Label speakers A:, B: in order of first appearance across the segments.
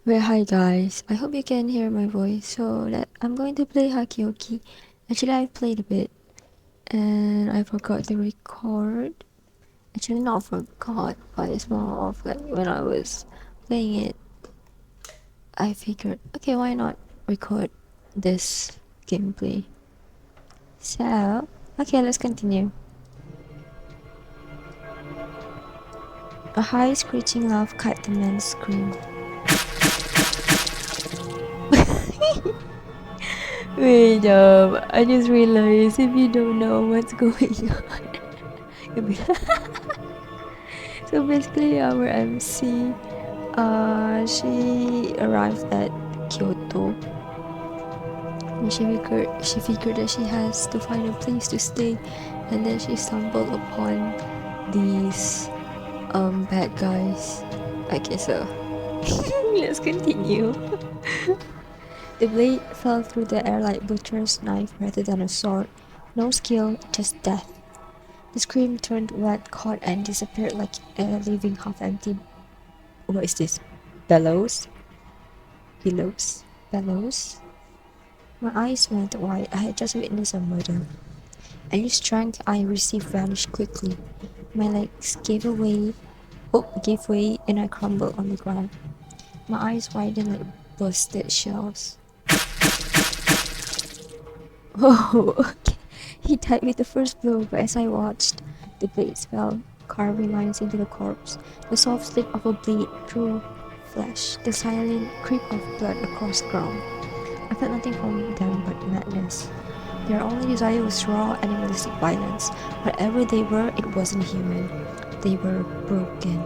A: Well, hi guys. I hope you can hear my voice. I'm going to play Hakuoki. Actually, I played a bit and I forgot to record. Actually, not forgot, but it's more of like when I was playing it, I figured, okay, why not record this gameplay? So, okay, let's continue. A high screeching laugh cut the man's scream. Wait up, I just realized if you don't know what's going on, you'll be so basically our MC, she arrived at Kyoto and she figured that she has to find a place to stay, and then she stumbled upon these bad guys. Okay, so let's continue. The blade fell through the air like butcher's knife rather than a sword. No skill, just death. The scream turned red, caught, and disappeared like a living half-empty. What is this? Bellows? Billows? Bellows? My eyes went wide. I had just witnessed a murder. Any strength I received vanished quickly. My legs gave way, and I crumbled on the ground. My eyes widened like busted shells. Oh, okay. He died with the first blow, but as I watched, the blades fell, carving lines into the corpse. The soft slip of a blade through flesh, the silent creep of blood across the ground. I felt nothing from them but madness. Their only desire was raw, animalistic violence. Whatever they were, it wasn't human. They were broken.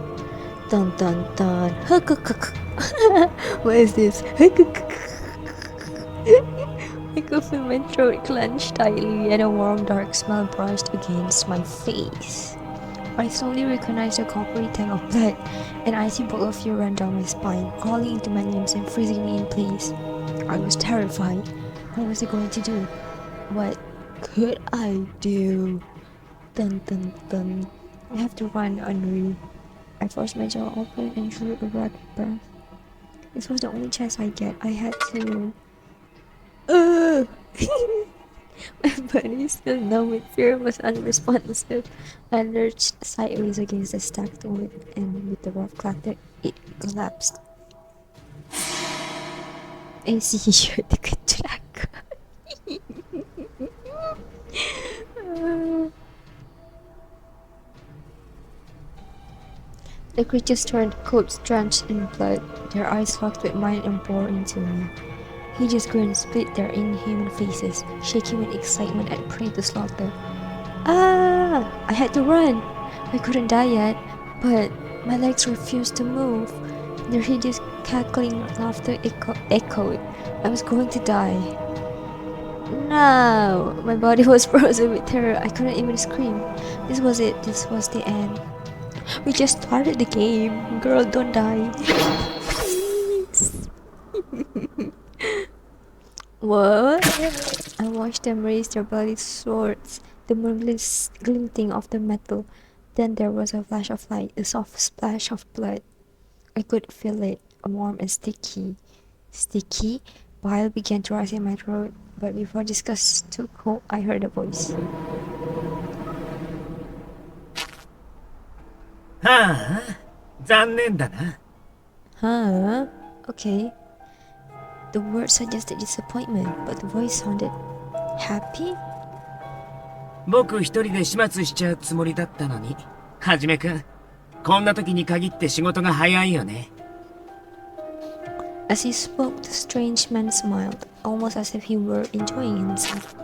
A: Dun dun dun. What is this? I could feel my throat clenched tightly and a warm dark smell brushed against my face. I slowly recognized the coppery tang of blood. An icy ball of fear ran down my spine, crawling into my limbs and freezing me in place. I was terrified. What was I going to do? What could I do? Dun dun dun. I have to run, anriqiu. I forced my jaw open and drew a rapid breath. This was the only chance I get. I had to. My body still numb with fear was unresponsive. I lurched sideways against the stacked wood, and with the rough clatter, it collapsed. I see you the good track. The creatures turned, coats drenched in blood. Their eyes locked with mine and bored into me. Hideous grins split their inhuman faces, shaking with excitement and prey to slaughter. Ah! I had to run. I couldn't die yet, but my legs refused to move. Their hideous cackling laughter echoed. I was going to die. No! My body was frozen with terror. I couldn't even scream. This was it. This was the end. We just started the game. Girl, don't die. Please. What? I watched them raise their bloody swords, the merciless glinting of the metal. Then there was a flash of light, a soft splash of blood. I could feel it, warm and sticky. Sticky? Bile began to rise in my throat, but before disgust took hold, I heard a voice.
B: はあ、残念だな。
A: Huh? Okay. The word suggested disappointment, but the voice sounded happy?
B: 僕一人で始末しちゃうつもりだったのに。はじめくん、こんな時に限って仕事が早いよね。
A: As he spoke, the strange man smiled, almost as if he were enjoying himself.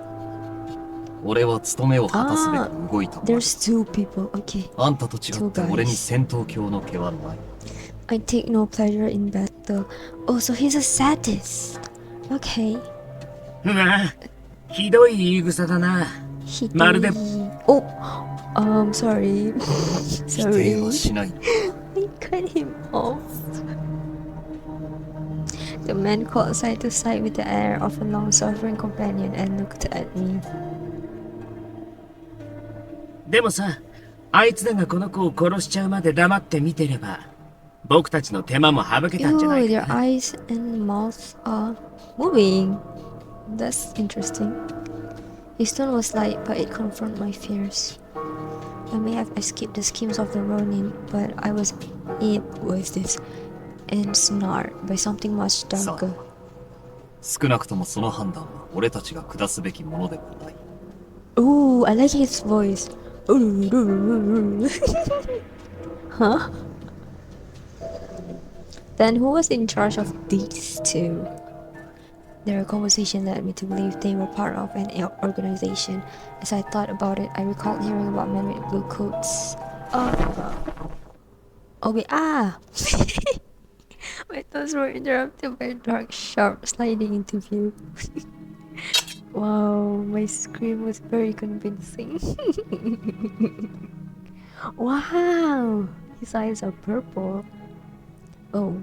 C: 俺は務めを果たすべく動いた。
A: There's two people, okay.
C: あんたと違って俺に戦闘狂の気はない。
A: I take no pleasure in battle. Oh, so he's a sadist. Okay.
B: うわ、ひどい言い草だな。まるで。
A: Oh, sorry.
C: 否定はしない。
A: I cut him off. The man called side to side with the air of a long-suffering companion and looked at me.
B: でもさ、あいつらがこの子を殺しちゃうまで黙って見てれば、僕たちの手間も省けたんじゃな
A: Ew,
B: い
A: their
B: かな。
A: eyes and mouths are moving. That's interesting. His tone was light, but it confirmed my fears. I may have escaped the schemes of the Ronin, but I was ensnared by something much
C: さ
A: darker.
C: あ、少なくともその判断は俺たちが下すべきものではない。
A: Ooh, I like his voice. Huh? Then who was in charge of these two? Their conversation led me to believe they were part of an organization. As I thought about it, I recalled hearing about men with blue coats. Oh wait, my thoughts were interrupted by a dark, sharp sliding into view. Wow, my scream was very convincing. Wow, his eyes are purple. Oh.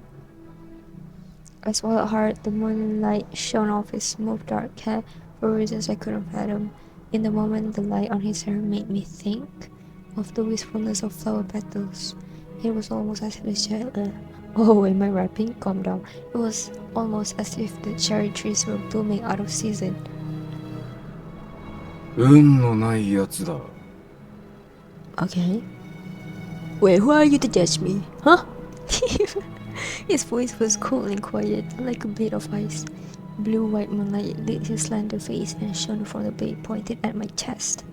A: I swallowed hard. The moonlight shone off his smooth dark hair for reasons I couldn't fathom. In the moment, the light on his hair made me think of the wistfulness of flower petals. It was almost as if Oh, am I rapping? Calm down. It was almost as if the cherry trees were blooming out of season.
D: 運のないやつだ。
A: Okay. Wait, who are you to judge me? Huh? His voice was cool and quiet, like a blade of ice. Blue-white moonlight lit his slender face and shone from the blade pointed at my chest.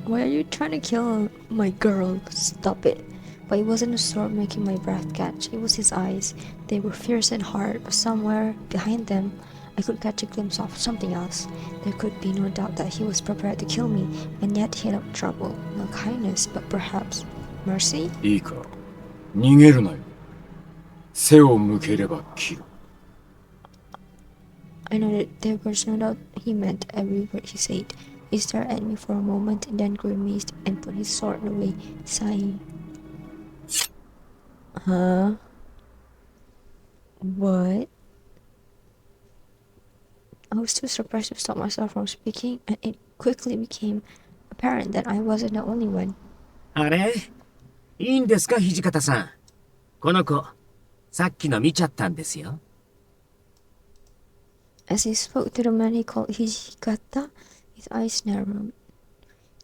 A: Why are you trying to kill my girl? Stop it. But it wasn't a sword making my breath catch, it was his eyes. They were fierce and hard, but somewhere behind them, I could catch a glimpse of something else. There could be no doubt that he was prepared to kill me, and yet he looked trouble. Not kindness, but perhaps mercy?
D: いいか、逃げるなよ。背を向ければ切る。
A: I noted there was no doubt he meant every word he said. He stared at me for a moment, then grimaced and put his sword away, sighing. Huh? What? I was too surprised to stop myself from speaking, and it quickly became apparent that I wasn't the only one.
B: あれ、いいんですか、土方さん。この子、さっきの見ちゃったんですよ。
A: As he spoke to the man he called Hijikata, his eyes narrowed.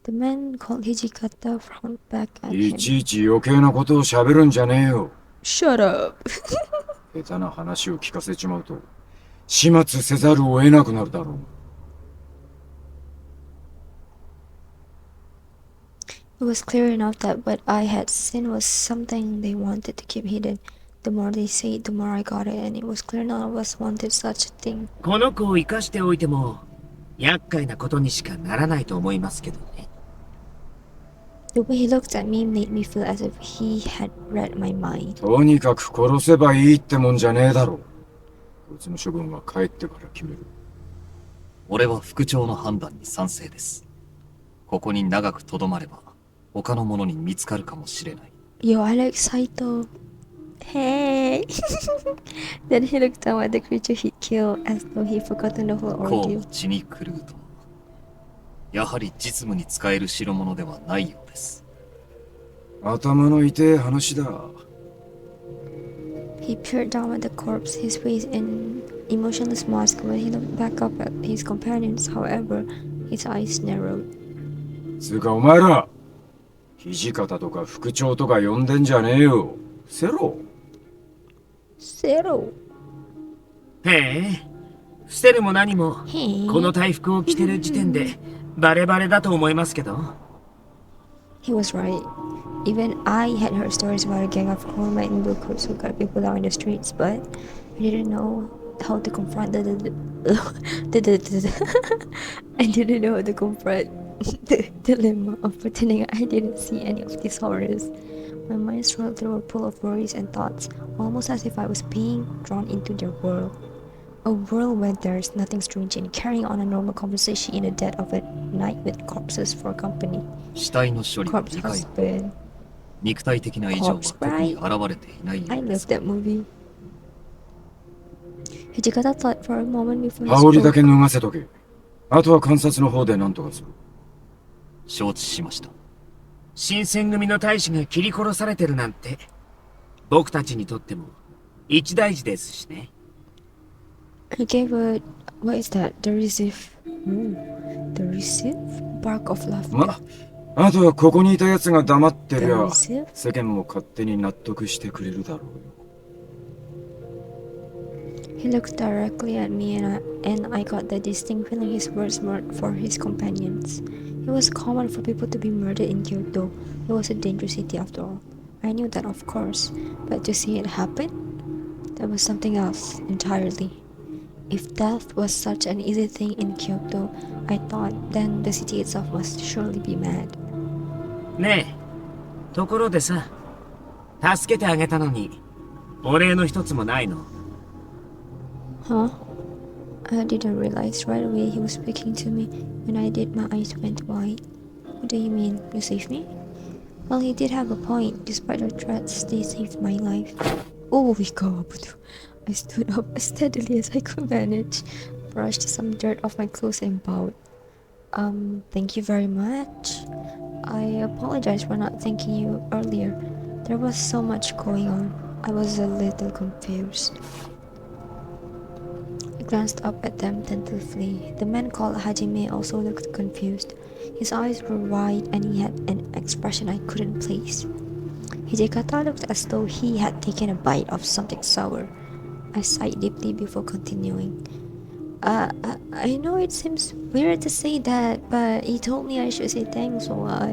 A: The man called Hijikata frowned back at
D: い
A: him.
D: ちいち余計なことを喋るんじゃねえよ。
A: Shut up!
D: 下手な話を聞かせちまうと、始末せざるを得なくなるだろう。
A: It was clear enough that what I had seen was something they wanted to keep hidden. The more they said, the more I got it, and it was clear none of us wanted such a thing.
B: この子を生かしておいても、厄介なことにしかならないと思いますけどね。
A: The way he looked at me made me feel as if he had read my mind.
D: とにかく殺せばいいってもんじゃねえだろう。こいつの処分は帰ってから決める。
C: 俺は副長の判断に賛成です。ここに長く留まれば、他の者に見つかるかもしれない。
A: Yo, I like Saito. Hey! Then he looked down at the creature he'd killed as though he'd forgotten the whole
C: こう
A: ordeal.
C: も血に狂うとは。やはり実務に使える代物ではないようです。
D: 頭の痛え話だ。
A: He peered down at the corpse, his face in emotionless mask. When he looked back up at his companions, however, his eyes narrowed.
D: つうかお前ら、土方とか副長とか呼んでんじゃねえよ。セロ。
A: Zero.
B: へえ、捨てるも何も、
A: Hey.
B: この大服を着てる時点で、バレバレだと思いますけど。
A: He was right. Even I had heard stories about a gang of cool men in blue coats who got people out in the streets, but I didn't know how to confront I didn't know how to confront the dilemma of pretending I didn't see any of these horrors. My mind swirled through a pool of worries and thoughts, almost as if I was being drawn into their world. A world where there's nothing strange in carrying on a normal conversation in the dead of a night with corpses for company.
C: 死体の処理は
A: Corpse
C: 理解。
A: husband.
C: 肉体的な異常は特に現れていないよ
A: I
C: うで
A: love
C: す。
A: that movie. Hijikata thought for a moment before
D: 羽
A: he
D: 織だ
A: spoke.
D: け脱がせとけ。あとは観察の方で何とかする。
C: 承知しました。
B: 新選組の大使が切り殺されてるなんて、僕たちにとっても一大事ですしね。
A: I gave a what is that? The receive. The receive bark of laughter.
D: ま、あとはここにいた奴が黙ってり
A: The
D: ゃ
A: receive.
D: 世間も勝手に納得してくれるだろうよ。
A: He looked directly at me, and I got the distinct feeling his words were for his companions. It was common for people to be murdered in Kyoto. It was a dangerous city after all. I knew that, of course, but to see it happen, that was something else entirely. If death was such an easy thing in Kyoto, I thought, then the city itself must surely be mad.
B: ねえ、ところでさ、助けてあげたのに、お礼の一つもないの？
A: Huh? I didn't realize right away he was speaking to me. When I did, my eyes went wide. What do you mean? You saved me? Well, he did have a point. Despite the threats, they saved my life. Oh my god. I stood up as steadily as I could manage, brushed some dirt off my clothes and bowed. Thank you very much. I apologize for not thanking you earlier. There was so much going on. I was a little confused. I glanced up at them tentatively. The man called Hajime also looked confused. His eyes were wide and he had an expression I couldn't place. Hijikata looked as though he had taken a bite of something sour. I sighed deeply before continuing. I know it seems weird to say that, but he told me I should say thanks, so I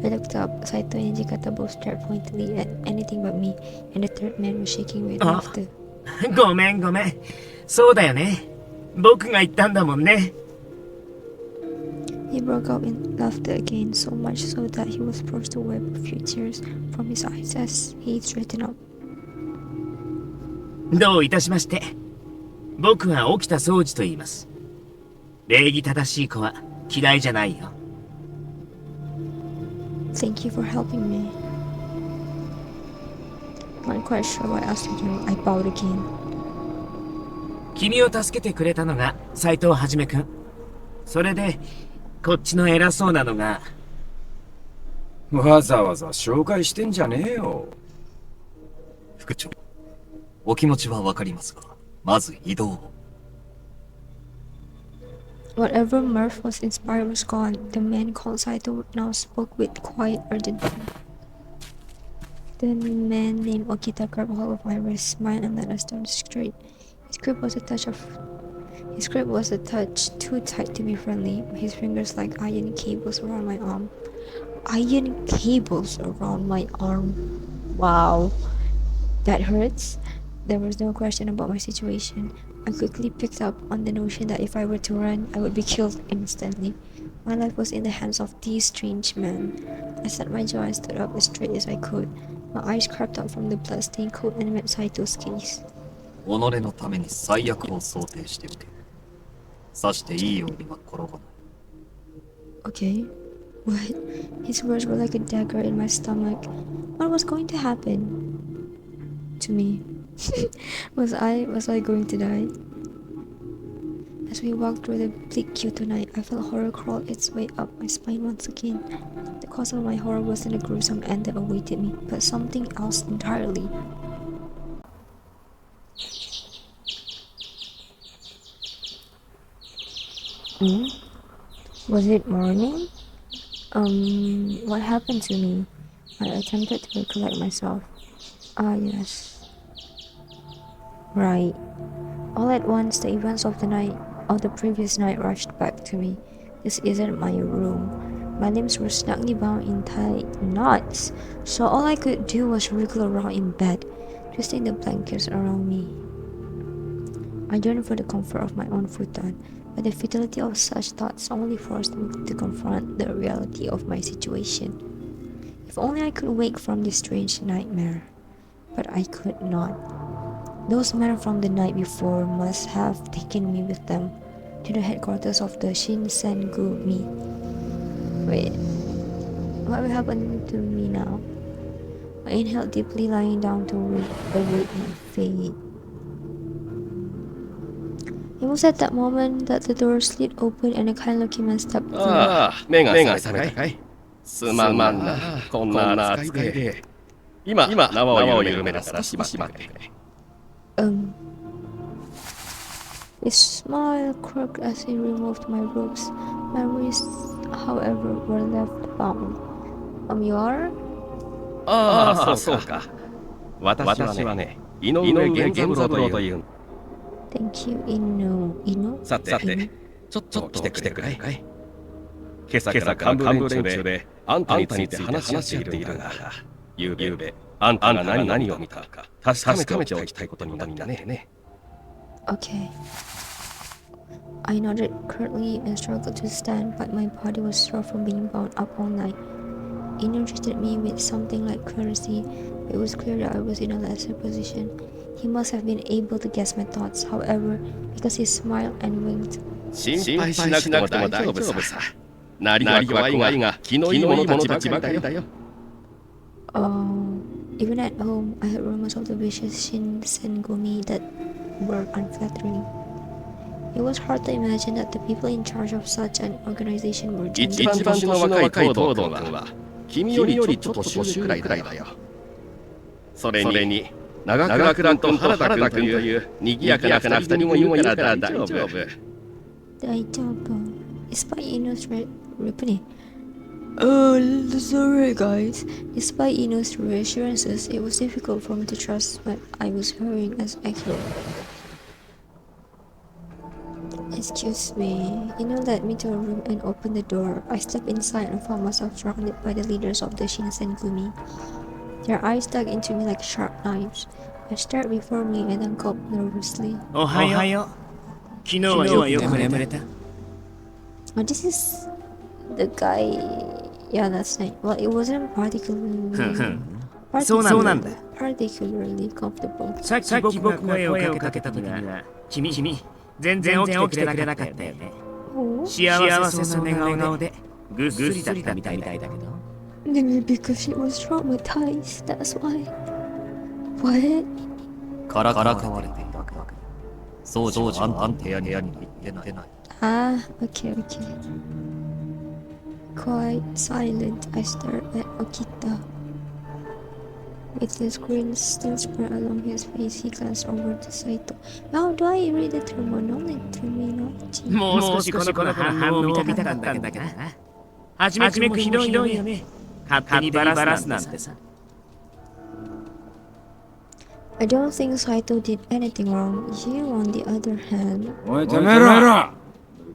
A: looked up. Saito and Hijikata both stared pointedly at anything but me, and the third man was shaking with laughter.
B: ごめんごめん。そうだよね。僕が言ったんだもんね。
A: He broke out in laughter again, so much so that he was forced to wipe a few tears from his eyes as he straightened up.
B: どういたしまして。僕は沖田総司と言います。礼儀正しい子は嫌いじゃないよ。
A: Thank you for helping me. Not quite sure what else to do. I bowed again.
B: 君を助けてくれたのが斎藤はじめくん。それで、こっちの偉そうなのが。
D: わざわざ紹介してんじゃねえよ。
C: 副長、お気持ちはわかりますが、まず移動を。
A: Whatever mirth was inspired was gone. The man called Saito now spoke with quiet urgency. The man named Okita grabbed hold of my wrist, smiled, and led us down the street. His grip was a touch too tight to be friendly. His fingers like iron cables around my arm. Iron cables around my arm. Wow. That hurts. There was no question about my situation. I quickly picked up on the notion that if I were to run, I would be killed instantly. My life was in the hands of these strange men. I set my jaw and stood up as straight as I could. My eyes crept out from the blood-stained coat and met Saito's gaze.
C: 己のために最悪を想定してみて。刺していいようには転ばない。
A: Okay. What? His words were like a dagger in my stomach. What was going to happen to me? Was I going to die? As we walked through the bleak Kyoto night, I felt horror crawl its way up my spine once again. The cause of my horror wasn't the gruesome end that awaited me, but something else entirely. Was it morning? What happened to me? I attempted to recollect myself. Ah, yes. Right. All at once, the events of the previous night rushed back to me. This isn't my room. My limbs were snugly bound in tight knots, so all I could do was wriggle around in bed, twisting the blankets around me. I yearned for the comfort of my own futon, but the futility of such thoughts only forced me to confront the reality of my situation. If only I could wake from this strange nightmare. But I could not. Those men from the night before must have taken me with them to the headquarters of the Shinsengu-mi. Wait, what will happen to me now? I inhaled deeply, lying down to await my fate. It was at that moment that the door slid open and a kind-looking man stepped through.
E: ああ、目が覚めたかい。すまんな、こんな扱いで。今縄を緩めるから少し待ってくれ。
A: His smile crooked as he removed my ropes. My wrists, however, were left bound. You are?
E: ああ、そうか。私はね、井上源三郎という。
A: Thank you, Inu.
E: さて、ちょっと来てくれないかい。今朝から幹部連中であんたについて話し合っているが、ゆうべあんたが何を見たか確かめておきたいことになったね。
A: Okay. I nodded curtly and struggled to stand, but my body was sore from being bound up all night. Inu treated me with something like courtesy, but it was clear that I was in a lesser position. He must have been able to guess my thoughts, however, because he smiled and winked.
E: 心配しなくても大丈夫さ。なりは怖いが気のいい者たちばかりだよ。
A: Even at home, I heard rumors of the vicious Shinsengumi that were unflattering. It was hard to imagine that the people in charge of such an organization were
E: 一番年の若い東堂君は君よりちょっと年上くらいだよ。それに長倉君と原田君という賑やかな二人もいるから大丈夫。
A: Despite Ino's sorry guys. Despite Ino's reassurances, it was difficult for me to trust what I was hearing as accurate. Excuse me. Ino led me to a room and opened the door. I stepped inside and found myself surrounded by the leaders of the Shinsengumi. Their eyes dug into me like sharp knives. I stared before me and then gulped nervously.
B: おはよう。昨日はよく眠れた。
A: This is the guy. Yeah, that's nice. Well, it wasn't particularly
B: そうなんだ。
A: comfortable.
B: さっき僕が声をかけた時は君全然起きてくれなかったよね。幸せそうな寝顔でぐっすりだったみたいだけど。
A: Maybe because she was traumatized. That's why. What?
C: からかわれている。そうじゃあんた部屋に入ってない。
A: Okay. Quite silent, I stared at Okita. With his grin still spread along his face, he glanced over to Saito. How do I read the terminology?
B: もう少しこの子の反応を見たかったんだけどな。はじめくんもひどいよね。勝手にバラすなんてさ。
A: I don't think Saito did anything wrong. You, on the other hand.
D: おいてめえら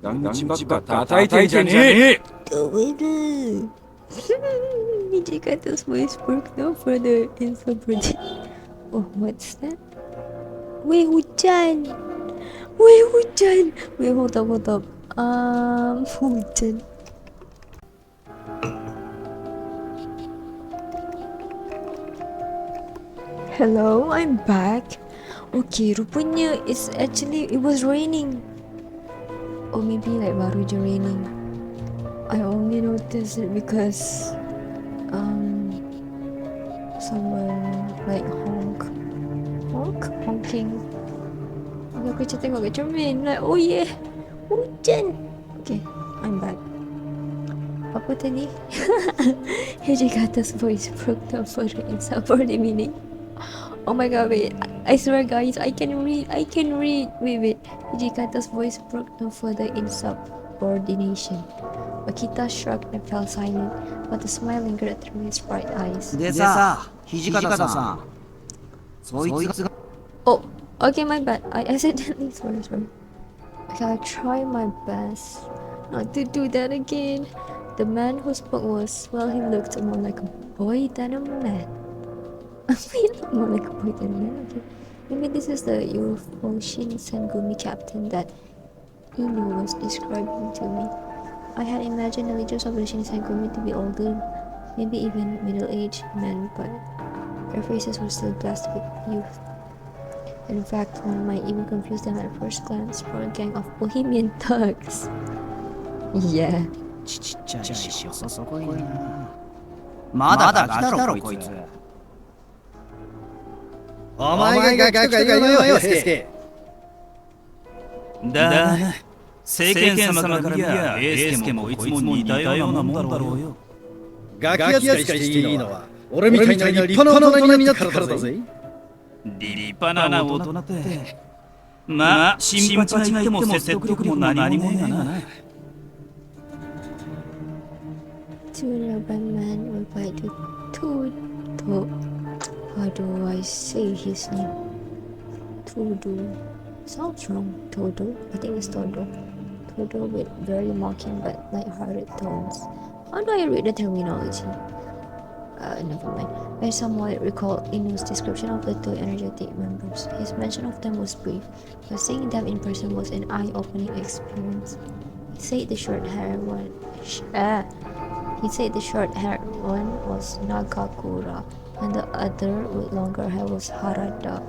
D: ガチばっか叩いてんじゃねえ。
A: Go with it. Hijikata's voice broke no further insubordinate. Oh, what's that? Wait, Hujan. Wait, hold up. Hujan. Hello, I'm back. Okay, rupanya it was raining. Or maybe like baru je raining. I only noticed it because someone like honking. Aku macam tengok kat cermin like, oh yeah, hujan. Okay, I'm back. Apa tadi? Hijikata's voice broke down further insubordinate meaning. Oh my god, wait. I swear guys, I can read. Wait. Hijikata's voice broke no further in subordination. Akita shrugged and fell silent, but the smile lingered through his bright eyes.
F: でさ、土方さん。そいつが。
A: Oh, okay, my bad. I accidentally sorry. Okay, I'll try my best not to do that again. The man who spoke was, well, he looked more like a boy than a man. More like a boy than a man. Okay. Maybe this is the UFO Shinsengumi captain that Inu was describing to me. I had imagined the leaders of the Shinsengumi to be older, maybe even middle-aged men, but their faces were still blessed with youth. In fact, one might even confuse them at first glance for a gang of bohemian thugs. Yeah.
F: ちっちゃいし遅いな。まだガキだろこいつ。
G: お前がガキとか言うのよ、ヘイスケ。
F: だな。世間様から見りゃ、エースケもこいつも似たようなもんだろうよ。
G: ガキ扱いしていいのは俺みたいな立派な大人になってからだぜ。
F: 立派な大人って。まあ、新八が言っても説得力も何もねえがな。
A: To the urban man replied to how do I say his name? Todo. Sounds wrong. Todo. I think it's Todo. Todo with very mocking but light-hearted tones. How do I read the terminology? Never mind. I somewhat recall Inu's description of the two energetic members. His mention of them was brief, but seeing them in person was an eye-opening experience. He said the short-haired one was Nagakura, and the other with longer hair was Harada.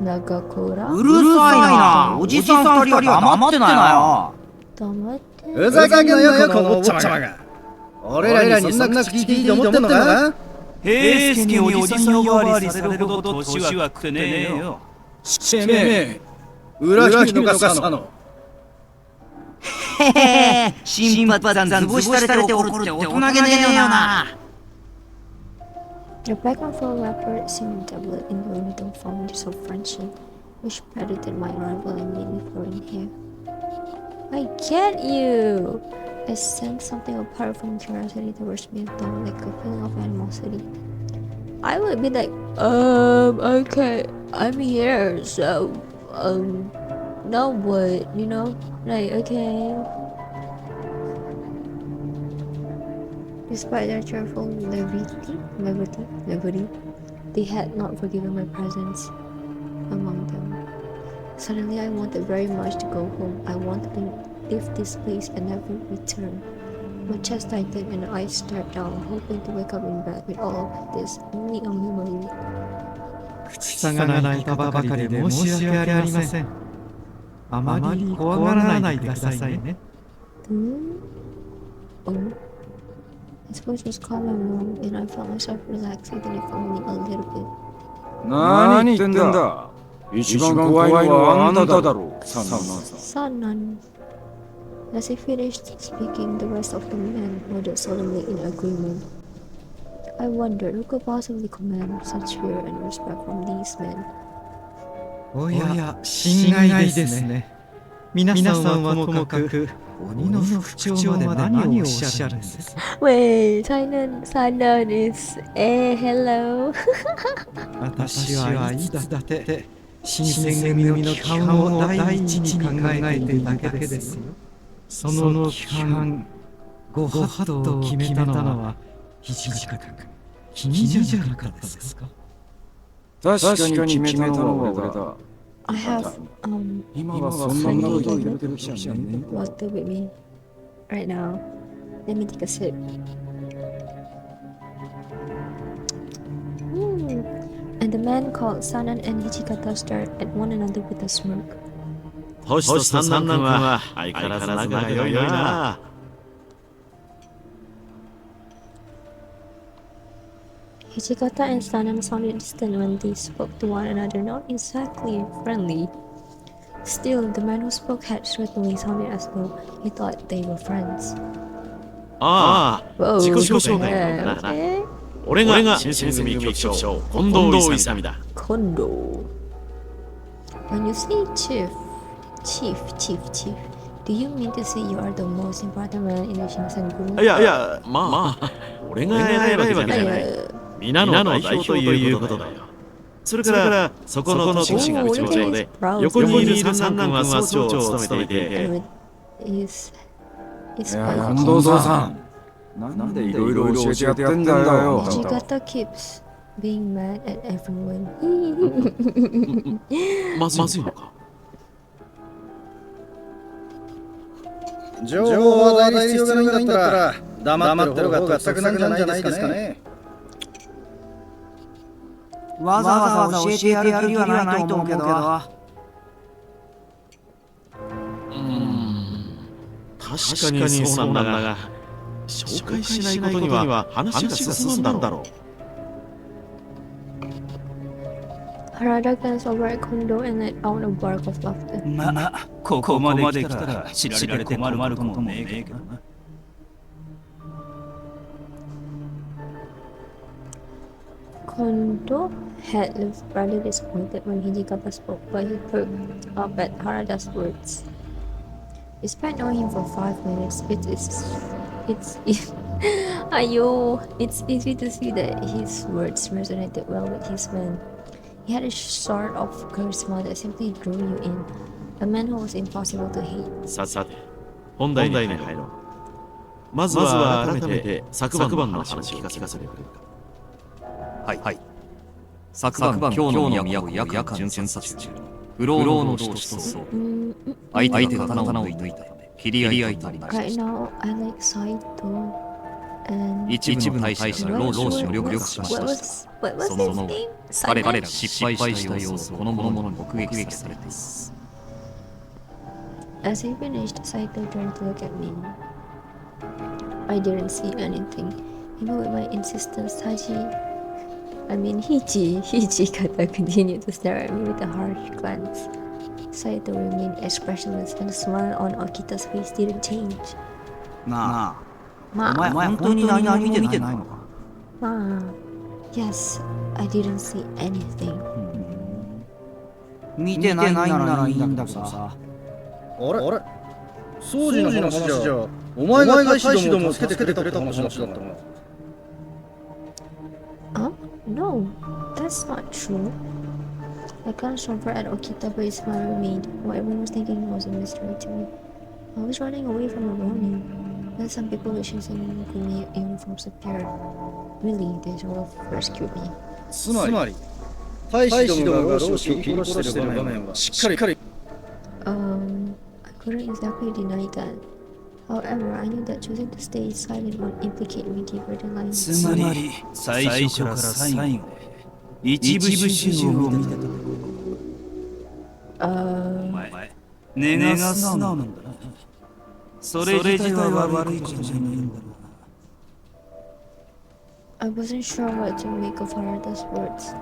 A: Nagakura?
F: うるさいな。おじさん二人は黙ってなよ。
A: 黙って。
G: ふざけんなよ、このおっちゃまが。俺らにそんな口聞いていいと思ってんのか？
F: 平助におじさん呼ばわりされるほど年は食ってねえよ。
G: てめえ、裏切りのかさの。
F: へへ、新八さん図星されて怒るって大人げねえよな。
A: The back and forth rapport seemed doublet in the little fountains of friendship, which predated my arrival and made me flowing here. I get you! I sensed something apart from curiosity towards me, though, like a feeling of animosity. I would be like, okay, I'm here, so, now what, you know? Like, okay. Despite their cheerful levity, they had not forgiven my presence among them. Suddenly, I wanted very much to go home. I wanted to leave this place and never return. My chest tightened and I stared down, hoping to wake up in bed with all of this only a memory.
H: 口さが泣いたばかりで申し訳ありません。あまり怖がらないでくださいね。
A: Oh. His voice was calm and warm, and I felt myself relax, even if only a little bit.
D: 何言ってんだ。一番怖いのはあんただろう、
A: Sanan. As he finished speaking, the rest of the men nodded solemnly in agreement. I wondered who could possibly command such fear and respect from these men.
H: おや、心外ですね。皆さんはともかく、鬼の副長まで何をおっしゃるんです。
A: Wait, Sanan is hello.
H: 私はいつだって新選組の規範を第一に考えているだけですよ。その規範、ご法度を決めたのは土方君、君じゃなかったですか？
D: 確かに決めたのは俺だ。
A: I have
D: 今はそんなこと言ってるじゃねえ。
A: water with me right now. Let me take a sip. And the man called Sanan and Hichikata stared at one another with a smirk.
B: 星と三男君は相変わらず仲が良いな。
A: Hichikata and Sanan sounded distant when they spoke to one another, not exactly friendly. Still, the man who spoke had certainly sounded as though he thought they were friends.
B: ああ、自己紹介だな。
A: Okay.
B: 俺が新選組局長、近藤勇だ。
A: Kondo. When you say chief, do you mean to say you are the most important man in the Shinsen-gumi?
B: いや、まあ、俺が偉いわけじゃない。皆の代表ということだよ。それから、そこの都市が部長で、横にいる三男君は総長を務めていて。
D: 近藤さん、なんでいろいろ教えてやってんだよ。
A: Hichikata keeps being mad at everyone.
B: まずいのか。
G: 情報を与える必要がないんだったら黙ってる方が得策なんじゃないですかね。
F: わざわざ教えてやる義理はないと思うけど。
B: 確かにそうなんだが、紹介しないことには話が進まんだろう。
A: Harada glanced over at Kondo and let out a bark of laughter.
F: まあ、ここまで来たら知られて困ることもねえけどな。
A: Kondo had looked rather disappointed when Hijikata spoke, but he perked up at Harada's words. Despite knowing him for 5 minutes, it's ayo, it's easy to see that his words resonated well with his man. He had a sort of charisma that simply drew you in, a man who was impossible to hate.
B: さて、本題に入ろう。まずは改めて昨晩の話を聞かせてくれるか。
C: はい。昨晩今日の都を夜間巡査中、不老の同士と相手が刀を抜いたため切り合いとなりました。
A: Right now, I like Saito and
C: 一部の大使が老子を力しました。
A: what was
C: そ
A: his
C: の後
A: name?
C: 彼らが失敗した様子をこの者に目撃されています。
A: As he finished, Saito turned to look at me. I didn't see anything. Even with my insistence, Hijikata continued to stare at me with a harsh glance. Saito remained expressionless, and the smile on Akita's face didn't change.
F: なあ、お前本当に何も見てないのか。
A: Yes, I didn't see anything.
F: 見てないならいいんだけどさ。
G: あれ掃除の話じゃ、お前が大使どもを助けてくれたって話だったな。
A: No, that's not true. I glanced over at Okita, but his smile remained. What everyone was thinking was a mystery to me. I was running away from a warning. Then some people wishing Gumi uniforms appeared. Really, they sort of rescued me.
G: つまり、大使どもが老子を切り殺している場面はしっかり。
A: I couldn't exactly deny that. However, I knew that choosing to stay silent would implicate me deeper than lying.
F: つまり、最初から最後まで一部始終を見たと。お前、根が素直なんだな。それ自体は悪いことじゃないんだな。
A: I wasn't sure what to make of Harada's words.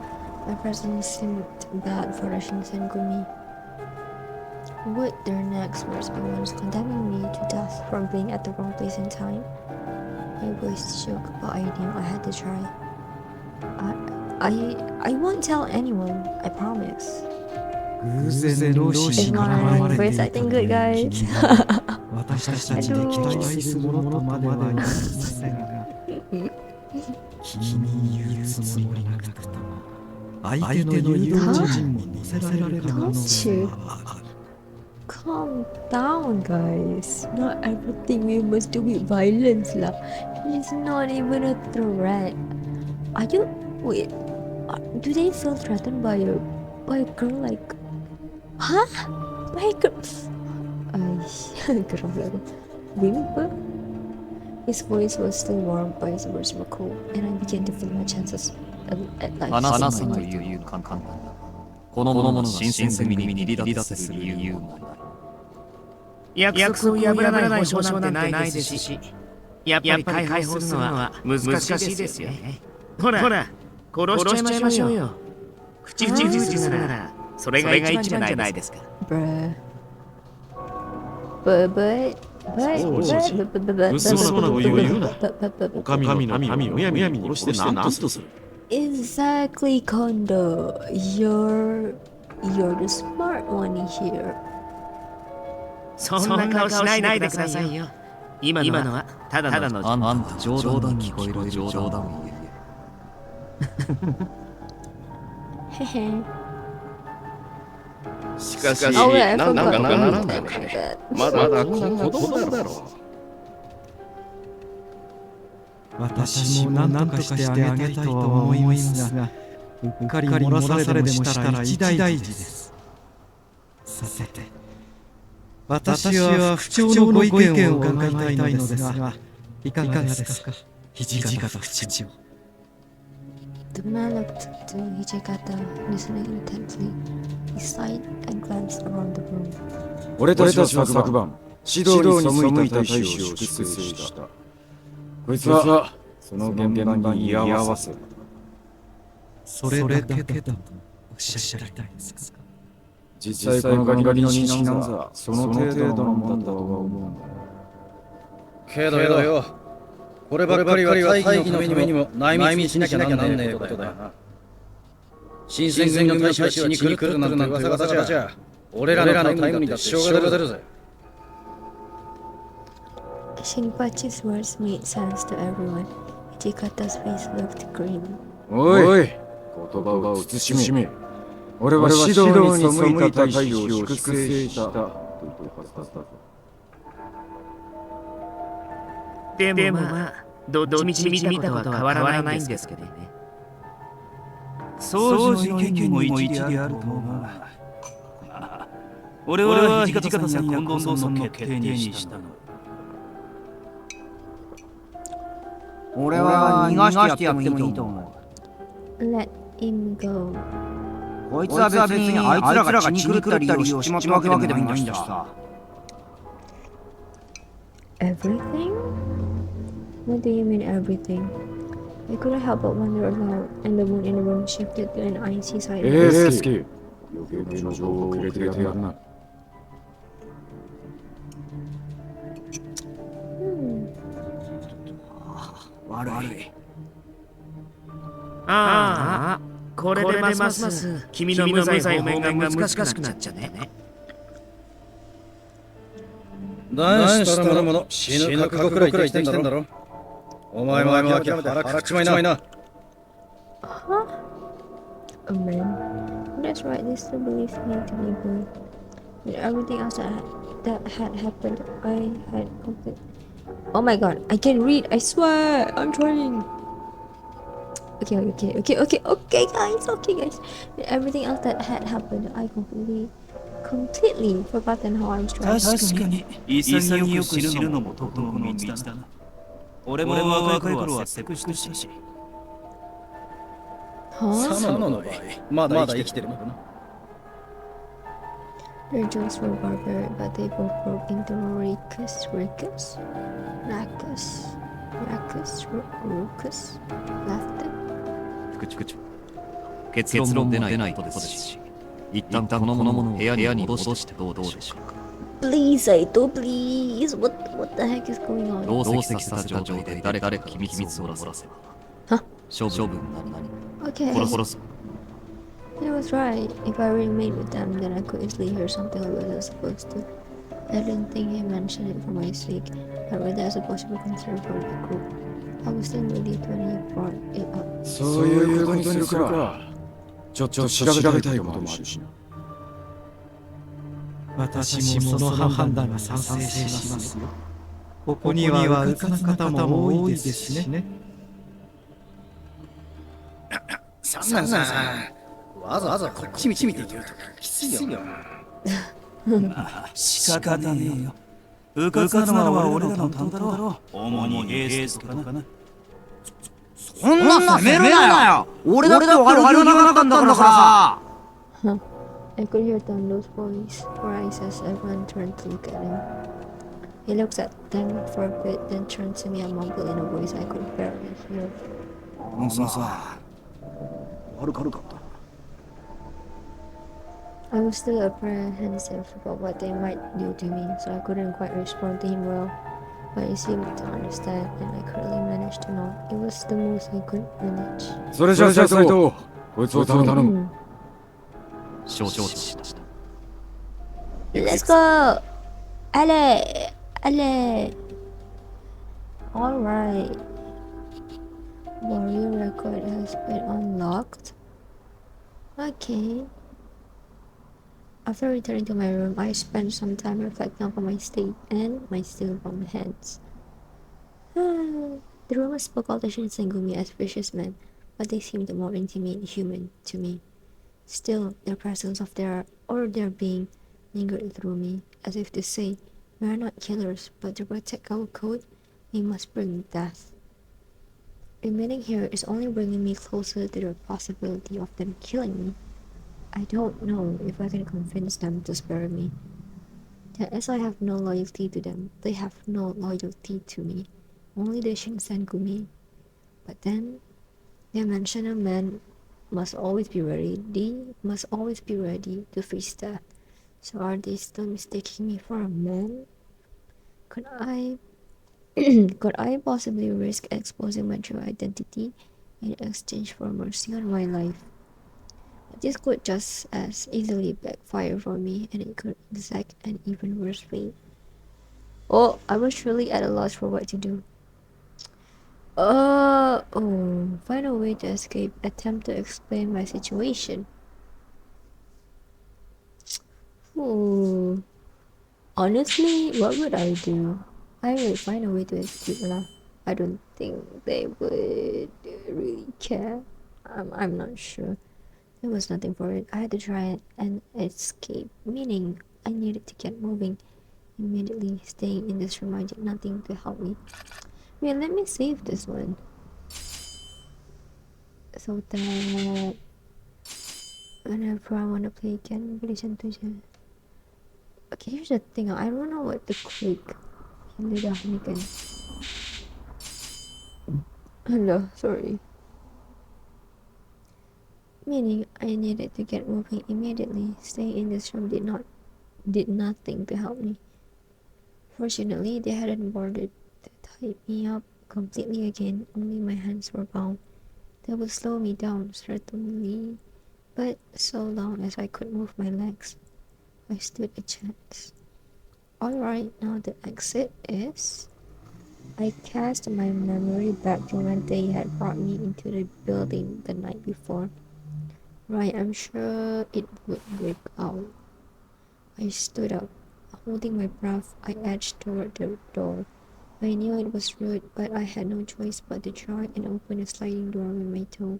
A: My presence seemed bad for Rashin and Gumi. Would their next words be ones condemning me to death from being at the wrong place in time? My voice shook, but I knew I had to try. I won't tell anyone, I promise.
H: 偶然老子に絡まれていたという気が私たちで期待するものとまでは言いませんが君に言うつもりなくとも相手の誘導陣に乗せられる可能性はある。
A: Calm down, guys. Not everything we must do with violence, lah. It's not even a threat. Are you? Wait. Do they feel threatened by a girl like? Huh? By a girl? Girl, whimper. His voice was still warm, but his words were cold, and I began to feel my chances at life.
C: 話すという簡単だ。この者の新選組に離脱する理由もない。
I: 約束を破らない保証なんてないですし、やっぱり解放するのは難しいですよね。ほら、殺しちゃいましょうよ。口封じするなら、それが一番じゃないですか。
B: 嘘なことを言うな。お上の民をむやみに殺して何とする。
A: Exactly, Kondo. You're the smart one here.
I: そんな顔しないでくださいよ。今のはただの
C: あんた冗談聞こえる冗談を言え。
A: へへ。
E: しかし、
A: Oh, yeah, I
E: なんか
A: forgot
E: なら
A: about
E: んだ
A: that.
E: ね。まだこんな子供だろう。
H: 私も何とかしてあげたいとは思いますが、うっかり漏らされでもしたら一大事です。さて、私は副長のご意見を伺いたいのですが、いかがですか、土方副長。
A: The man looked to Hijikata, listening intently. He sighed and glanced around the room.
D: 俺たちは昨晩、指導に背いた大使を粛清した。こいつはその現場に居合わせる。
H: それだけだとおっしゃりたいですか。
D: 実際このガリガリの人間はその程度のもんだとは思うんだ。
G: けどよ、こればっかりは大義のためにも内密にしなきゃなんねえことだよな。新選組の大使は死に来るなんて噂方じゃ、俺らのタイムにだって支障が出るぜ。
A: Shinpachi's words made sense to everyone. Ichikata's face looked grim.
D: おい、言葉を慎め。俺は指導に背いた大使を粛清したと言ってはずだぞ。
I: でもまあ、どっちみち見たことは変わらないんですけどね。
F: 掃除の意見にも一理あると思うが、俺は土方さんや近藤さんの決定にしたの。
J: 俺は逃がしてやってもいいと思う。
A: Let him go.
J: こいつは別にあいつらが血に狂った理由をしちまったわけでもないんだしさ。
A: Everything? What do you mean everything? I couldn't help but wonder about, and the moon in the room shifted to an icy side.
D: スキー、余計な情報をくれてやるな。
J: 悪い。
I: ああ、これでますます君の無罪方面が難しくなっちゃね。
G: 男子たる者死ぬ覚悟くらい生きてきてんだろ。お前も諦めて腹くくっちまいな。
A: Huh? Oh man. That's right, they still believed me to be good. With everything else that had happened, I had complete. Oh my god, I can read, I swear! I'm trying! Okay, guys. With everything else that had happened, I completely forgotten how I was trying.
F: 確かに潔く死ぬのもとても道だな。俺も若い頃はセクシーし。
G: サノの場合、まだ生きてるのかな。
A: Their jokes were barbaric, but they both broke into raucous laughter.
C: 副長、結論も出ないことですし、一旦このものを部屋に戻してどうでしょうか。
A: Please, Saito, please. What the heck is going on?
C: 同席させた状態で誰か機密を漏らせば。勝負になる。
A: Okay.
C: 殺す。
A: It was right. If I remained with them, then I could easily hear something I wasn't supposed to. I didn't think he mentioned it for my sake, but rather as a possible concern for the group. I was then relieved when he brought it up.
D: そういうことにするか。ちょっと調べたいこともあるしな。
H: 私もその判断が賛成しますよ。ここにはうかつな方も多いですしね。
G: さん。わざわざこっち見て言うときついよ。
F: 仕方ねえよ。うかつなのは俺らの担当だろう。主にエースとかな。
J: そんな責めるなよ。俺だって悪気なかったんだからさ。
A: I could hear Tando's voice rise as everyone turned to look at him. He looks at them for a bit, then turned to me and mumbled in a voice I could barely hear.
J: もうさ、悪かった。
A: I was still apprehensive about what they might do to me, so I couldn't quite respond to him well. But he seemed to understand, and I quickly managed to nod. It was the most I could manage.
D: それじゃあ、斉藤、こいつを頼む。
C: 承知しました。
A: Let's go! Allez! Alright. Warrior record has been unlocked. Okay. After returning to my room, I spent some time reflecting upon my state and my stillborn hands. The rumors spoke all the Shinsengumi as vicious men, but they seemed more intimate human to me. Still, the presence of their being lingered through me, as if to say, we are not killers, but to protect our code, we must bring death. Remaining here is only bringing me closer to the possibility of them killing me. I don't know if I can convince them to spare me. Yet as I have no loyalty to them, they have no loyalty to me. Only the Shinsengumi. But then, dimensional men must always be ready to face death. So are they still mistaking me for a man? Could I Could I possibly risk exposing my true identity in exchange for mercy on my life? But this could just as easily backfire for me, and it could exact an even worse fate. Oh, I was truly at a loss for what to do. Find a way to escape. Attempt to explain my situation. Honestly, what would I do? I would find a way to escape lah. I don't think they would really care. I'm not sure. There was nothing for it. I had to try and escape, meaning I needed to get moving immediately. Staying in this room, I did nothing to help me. Wait, let me save this one. So that whenever I want to play again, boleh macam tu je. Okay, here's the thing. I don't know what to click. Yang lidah ni kan. Hello, sorry. Meaning I needed to get moving immediately. Staying in this room did nothing to help me. Fortunately, they hadn't bothered to tie me up completely again. Only my hands were bound. That would slow me down, certainly, but so long as I could move my legs, I stood a chance. Alright, now the exit is... I cast my memory back to when they had brought me into the building the night before. Right, I'm sure it would work out. I stood up. Holding my breath, I edged toward the door. I knew it was rude, but I had no choice but to try and open the sliding door with my toe.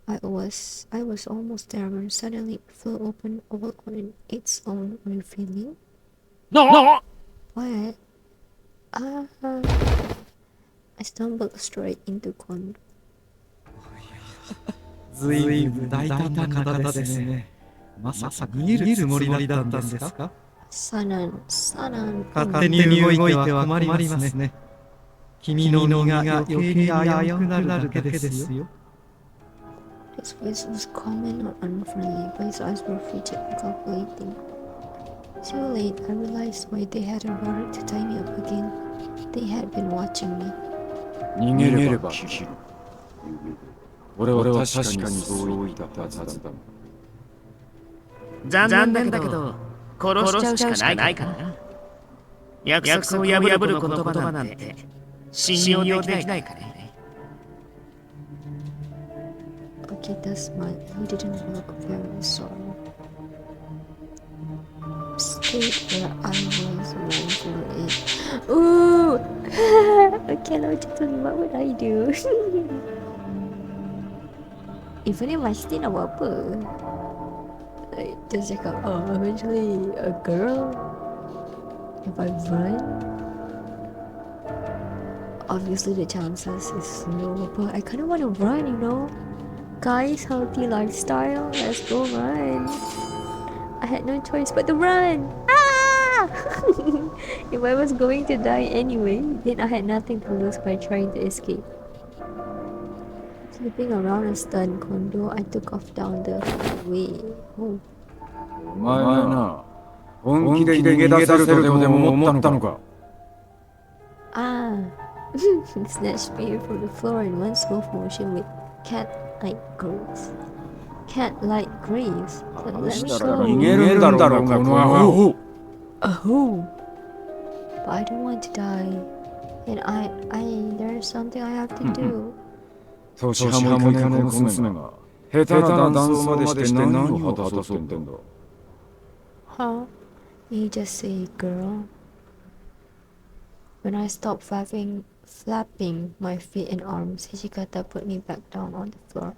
A: I was almost there when suddenly it flew open all on its own, revealing...
B: No!
A: What? I stumbled straight into Kondo.
H: ずいぶん大胆な方ですね。まさか逃げるつもりだったんですか？
A: サナン。
H: 勝手に動いては困りますね。君の身が余計に危うくなるだけですよ。
A: His voice was calm and not unfriendly, but his eyes were frigid and calculating. Too late, I realized why they hadn't bothered to tie me up again. They had been watching me.
D: 逃げれば生きる。俺は確かにそう言ったはずだ。
I: 残念だけど、殺しちゃうしかないからな。約束を破る言葉なんて信用できないからね。
A: Akita smiled. He didn't look very sorry. Stayed where I was for it. Ooh! Okay, what would I do? Even if I still know apa. Like, just cakap, I'm actually a girl. If I run, obviously the chances is low, but I kinda wanna run, you know? Guys, healthy lifestyle, let's go run. I had no choice but to run. Ah! If I was going to die anyway, then I had nothing to lose by trying to escape. Slipping around a stunned Kondo, I took off down the hallway. Oh.
D: お前な、本気で逃げ出せるとでも思ったのか？
A: Ah. Snatched me from the floor in one smooth motion with cat-like grace. Cat-like grace. Let me show.
D: 逃げるんだろうか、このアホ。
A: Oh. But I don't want to die. And there's something I have to do.
D: 年派もいかねえ娘が下手なダンスまでして何を果たそうってんだ。
A: Huh? You just say, girl. When I stopped flapping my feet and arms, Hijikata put me back down on the floor.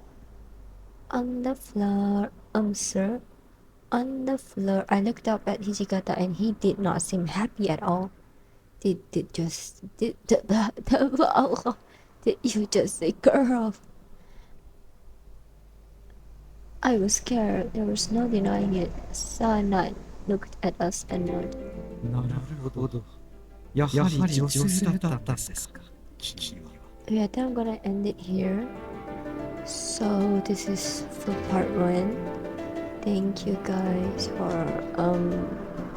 A: On the floor, sir? On the floor. I looked up at Hijikata and he did not seem happy at all. Did you just say girl? I was scared. There was no denying it. Sana looked at us and nodded.
H: なるほど。やはり女性だったんですか。君は。
A: Yeah, then I'm gonna end it here. So this is for part 1. Thank you guys for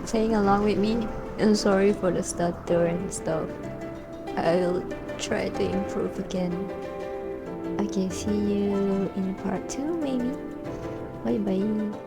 A: playing along with me. I'm sorry for the stutter and stuff. I'll try to improve again. Okay, see you in part 2 maybe. Bye bye.